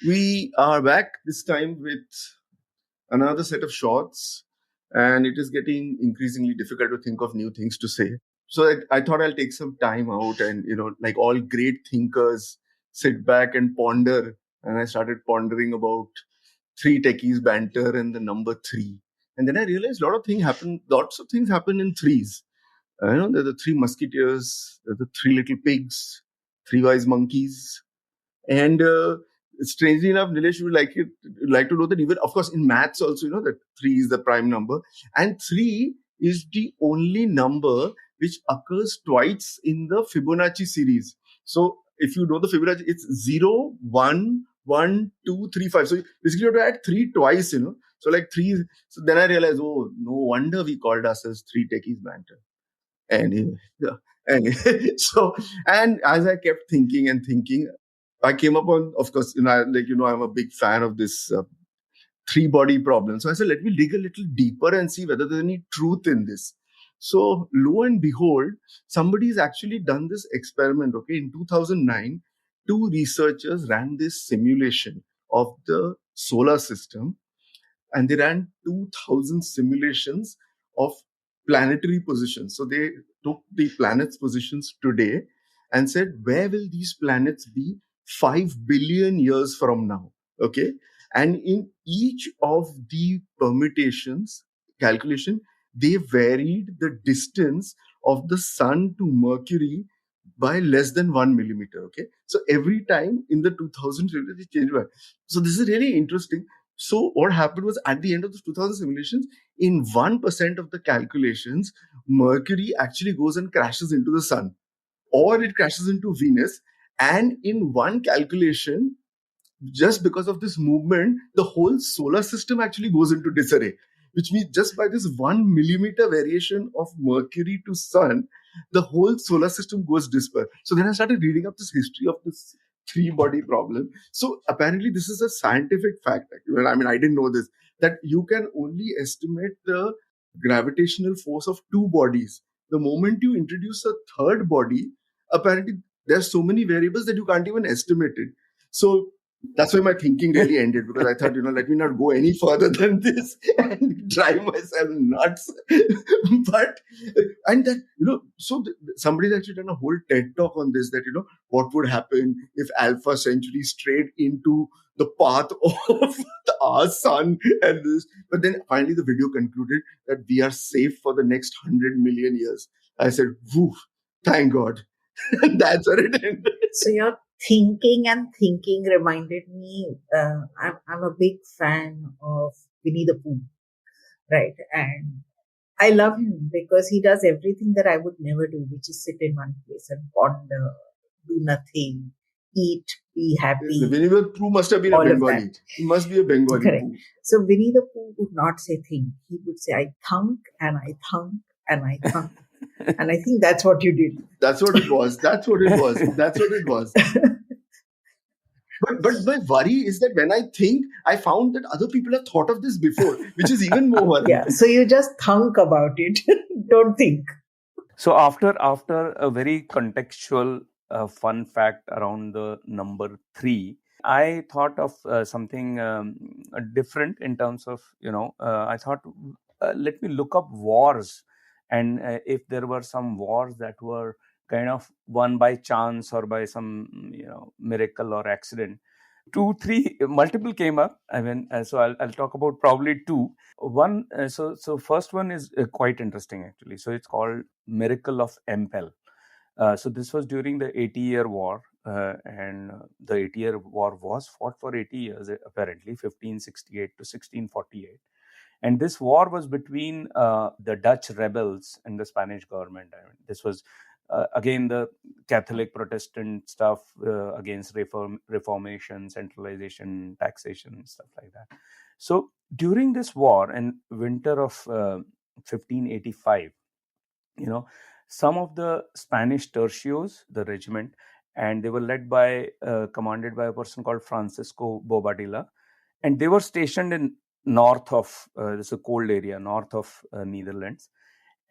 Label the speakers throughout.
Speaker 1: We are back this time with another set of shorts, and it is getting increasingly difficult to think of new things to say. So I thought I'll take some time out and, like all great thinkers, sit back and ponder. And I started pondering about three techies, banter, and the number three. And then I realized lots of things happen in threes. There are the three musketeers, there are the three little pigs, three wise monkeys, and strangely enough, Nilesh, you would like to know that even, of course, in maths also, that three is the prime number, and three is the only number which occurs twice in the Fibonacci series. So if you know the Fibonacci, it's 0, 1, 1, 2, 3, 5. So basically you have to add three twice, So like three. So then I realized, oh, no wonder we called ourselves Three Techies Banter. Anyway, yeah. Anyway, so, and as I kept thinking and thinking, I came up on, of course, I'm a big fan of this three body problem. So I said, let me dig a little deeper and see whether there's any truth in this. So lo and behold, somebody's actually done this experiment. Okay, in 2009, two researchers ran this simulation of the solar system, and they ran 2,000 simulations of planetary positions. So they took the planets' positions today and said, where will these planets be 5 billion years from now? Okay. And in each of the permutations calculation, they varied the distance of the sun to Mercury by less than 1 millimeter. Okay. So every time in the 2000 they changed by. So this is really interesting. So what happened was, at the end of the 2000 simulations, in 1% of the calculations, Mercury actually goes and crashes into the sun, or it crashes into Venus. And in one calculation, just because of this movement, the whole solar system actually goes into disarray, which means just by this 1 millimeter variation of Mercury to sun, the whole solar system goes disparate. So then I started reading up this history of this three body problem. So apparently this is a scientific fact. I mean, I didn't know this, that you can only estimate the gravitational force of two bodies. The moment you introduce a third body, apparently there's so many variables that you can't even estimate it. So that's why my thinking really ended, because I thought, let me not go any further than this and drive myself nuts. But, and that, so somebody's actually done a whole TED talk on this, that, what would happen if Alpha Centauri strayed into the path of our sun and this. But then finally the video concluded that we are safe for the next 100 million years. I said, woo, thank God. And that's where it ended.
Speaker 2: So your thinking reminded me, I'm a big fan of Winnie the Pooh, right? And I love him because he does everything that I would never do, which is sit in one place and ponder, do nothing, eat, be happy.
Speaker 1: Winnie the Pooh must have been a Bengali. He must be a Bengali.
Speaker 2: Correct.
Speaker 1: Pooh.
Speaker 2: So Winnie the Pooh would not say think. He would say, I thunk and I thunk and I thunk. And I think that's what you did.
Speaker 1: That's what it was. That's what it was. That's what it was. But my worry is that when I think, I found that other people have thought of this before, which is even more worrying.
Speaker 2: Yeah. So you just thunk about it. Don't think.
Speaker 3: So after a very contextual fun fact around the number 3, I thought of something different in terms of, I thought, let me look up wars. And if there were some wars that were kind of won by chance or by some, miracle or accident. 2, 3, multiple came up. I mean, so I'll talk about probably 2. One, so first one is quite interesting actually. So it's called Miracle of Empel. So this was during the 80-year war, and the 80-year war was fought for 80 years, apparently 1568 to 1648. And this war was between the Dutch rebels and the Spanish government. I mean, this was again the Catholic Protestant stuff against reformation, centralization, taxation, stuff like that. So during this war in winter of 1585, some of the Spanish tercios, the regiment, and they were led by, commanded by a person called Francisco Bobadilla, and they were stationed in north of, this is a cold area, north of Netherlands.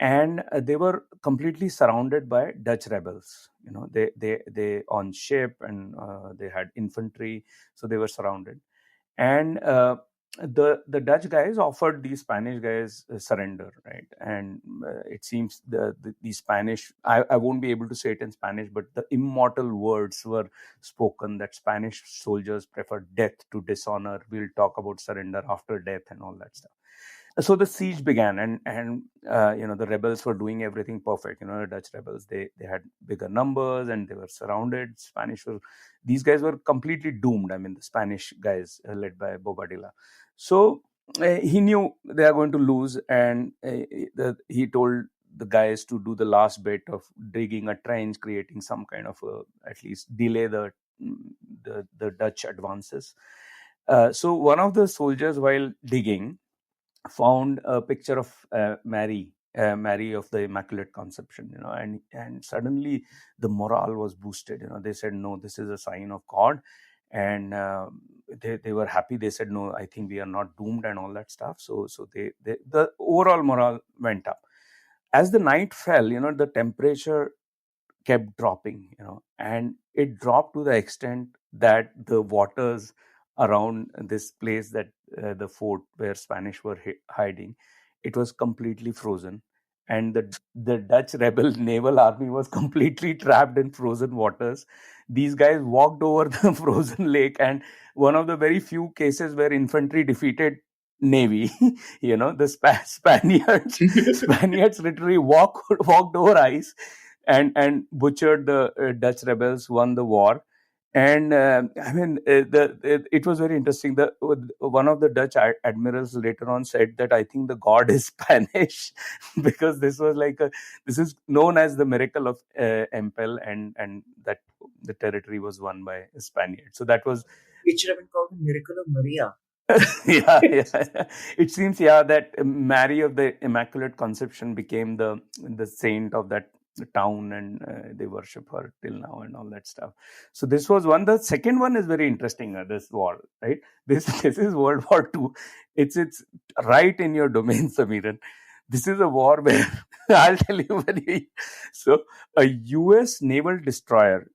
Speaker 3: and they were completely surrounded by Dutch rebels. They on ship, and they had infantry, so they were surrounded. And the Dutch guys offered these Spanish guys surrender, right? And it seems the Spanish, I won't be able to say it in Spanish, but the immortal words were spoken that Spanish soldiers prefer death to dishonor. We'll talk about surrender after death and all that stuff. So the siege began, and the rebels were doing everything perfect. The Dutch rebels, they had bigger numbers, and they were surrounded. These guys were completely doomed. I mean, the Spanish guys led by Bobadilla. So he knew they are going to lose, and he told the guys to do the last bit of digging a trench, creating some kind of at least delay the Dutch advances. So one of the soldiers, while digging, found a picture of Mary of the Immaculate Conception, and suddenly the morale was boosted. They said, no, this is a sign of God, and they were happy. They said, no, I think we are not doomed and all that stuff. So the overall morale went up. As the night fell, the temperature kept dropping, and it dropped to the extent that the waters around this place, that the fort where Spanish were hiding, it was completely frozen, and the Dutch rebel naval army was completely trapped in frozen waters. These guys walked over the frozen lake, and one of the very few cases where infantry defeated navy, the Spaniards literally walked over ice and butchered the Dutch rebels, won the war. And I mean, it was very interesting. One of the Dutch admirals later on said that I think the god is Spanish, because this is known as the miracle of Empel, and that the territory was won by Spaniards. So that was,
Speaker 2: It should have been called the Miracle of Maria.
Speaker 3: yeah. It seems, that Mary of the Immaculate Conception became the saint of that town, and they worship her till now and all that stuff. So this was one. The second one is very interesting. This war, right? This is World War II. It's right in your domain, Samiran. This is a war where I'll tell you so a U.S. naval destroyer,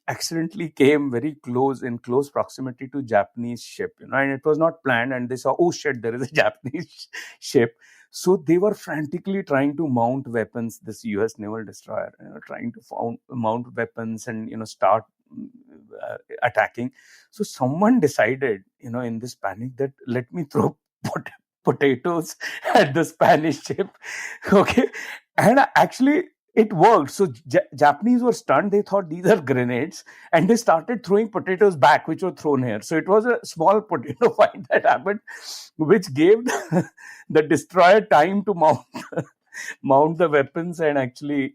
Speaker 3: accidentally came very in close proximity to Japanese ship, and it was not planned, and they saw, oh shit, there is a Japanese ship. So they were frantically trying to mount weapons, this US naval destroyer, trying to mount weapons and start attacking. So someone decided, in this panic, that let me throw potatoes at the Spanish ship. Okay. And actually it worked. So Japanese were stunned. They thought these are grenades, and they started throwing potatoes back, which were thrown here. So it was a small potato fight that happened, which gave the destroyer time to mount the weapons and actually,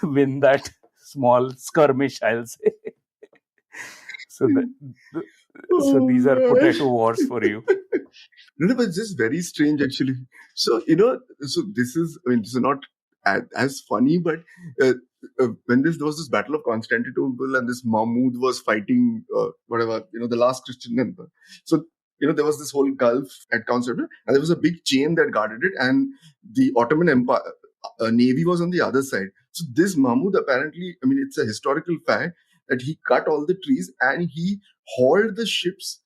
Speaker 3: win that small skirmish, I'll say. So so these are potato wars for you.
Speaker 1: No, but it's just very strange, actually. So, so this is not as funny, but when there was this battle of Constantinople and this Mahmud was fighting, the last Christian emperor. So, there was this whole gulf at Constantinople, and there was a big chain that guarded it, and the Ottoman Empire navy was on the other side. So this Mahmud, apparently, it's a historical fact that he cut all the trees and he hauled the ships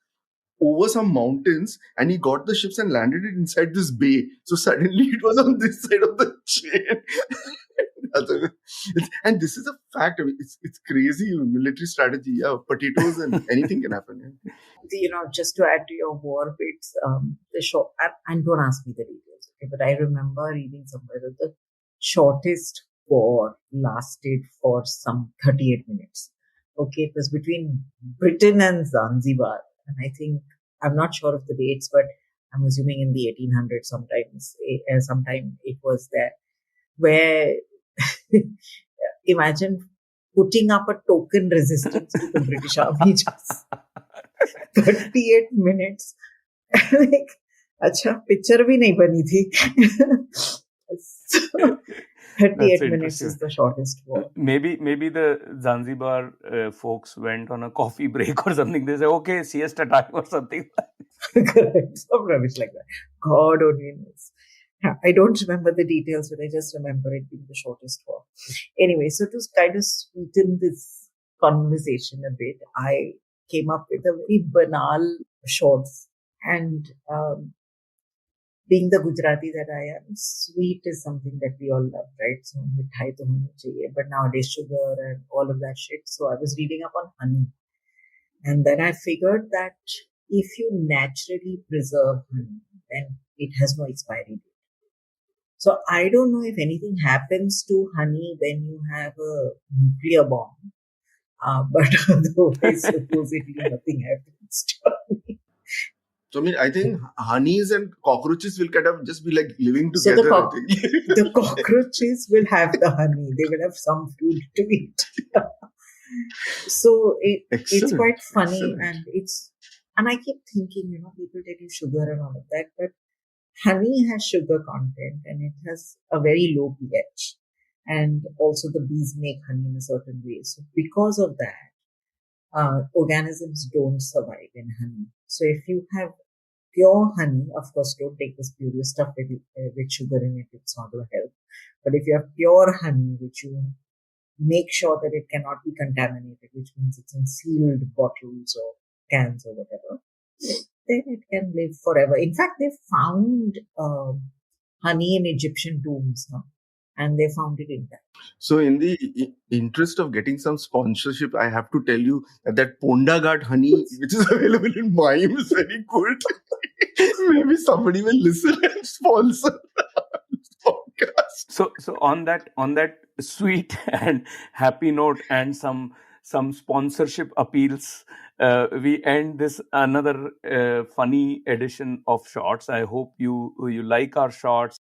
Speaker 1: over some mountains, and he got the ships and landed it inside this bay. So suddenly it was on this side of the chain. And this is a fact. It's crazy military strategy. Yeah, potatoes and anything can happen.
Speaker 2: Yeah. Just to add to your war bits, the short, and don't ask me the details, okay? But I remember reading somewhere that the shortest war lasted for some 38 minutes. Okay, it was between Britain and Zanzibar. And I think, I'm not sure of the dates, but I'm assuming in the 1800s sometime it was there, where imagine putting up a token resistance to the British Army just 38 minutes. Like, acha, picture bhi nahi bani thi. So, 38 minutes is the shortest war.
Speaker 3: Maybe the Zanzibar folks went on a coffee break or something. They say, okay, siesta time or something.
Speaker 2: Correct. Some rubbish like that. God only knows. I don't remember the details, but I just remember it being the shortest war. Anyway, so to kind of sweeten this conversation a bit, I came up with a very banal shorts. And being the Gujarati that I am, sweet is something that we all love, right? So mithai to honi chahiye, but nowadays sugar and all of that shit. So I was reading up on honey, and then I figured that if you naturally preserve honey, then it has no expiry date. So I don't know if anything happens to honey when you have a nuclear bomb, but otherwise, supposedly nothing happens to honey.
Speaker 1: So I mean, I think honeys and cockroaches will kind of just be like living
Speaker 2: So
Speaker 1: together. I think.
Speaker 2: the cockroaches will have the honey. They will have some food to eat. So it's
Speaker 1: Excellent.
Speaker 2: quite funny,
Speaker 1: Excellent.
Speaker 2: and I keep thinking, people tell you sugar and all of that, but honey has sugar content and it has a very low pH. And also the bees make honey in a certain way. So because of that, organisms don't survive in honey. So if you have pure honey, of course, don't take the spurious stuff with sugar in it. It's not going to help. But if you have pure honey, which you make sure that it cannot be contaminated, which means it's in sealed bottles or cans or whatever, then it can live forever. In fact, they found honey in Egyptian tombs, and they found it intact.
Speaker 1: So, in the interest of getting some sponsorship, I have to tell you that Pondagat honey, which is available in Mime, is very good. Maybe somebody will listen and sponsor this podcast.
Speaker 3: So on that sweet and happy note and some sponsorship appeals, we end this another funny edition of Shorts. I hope you like our shorts.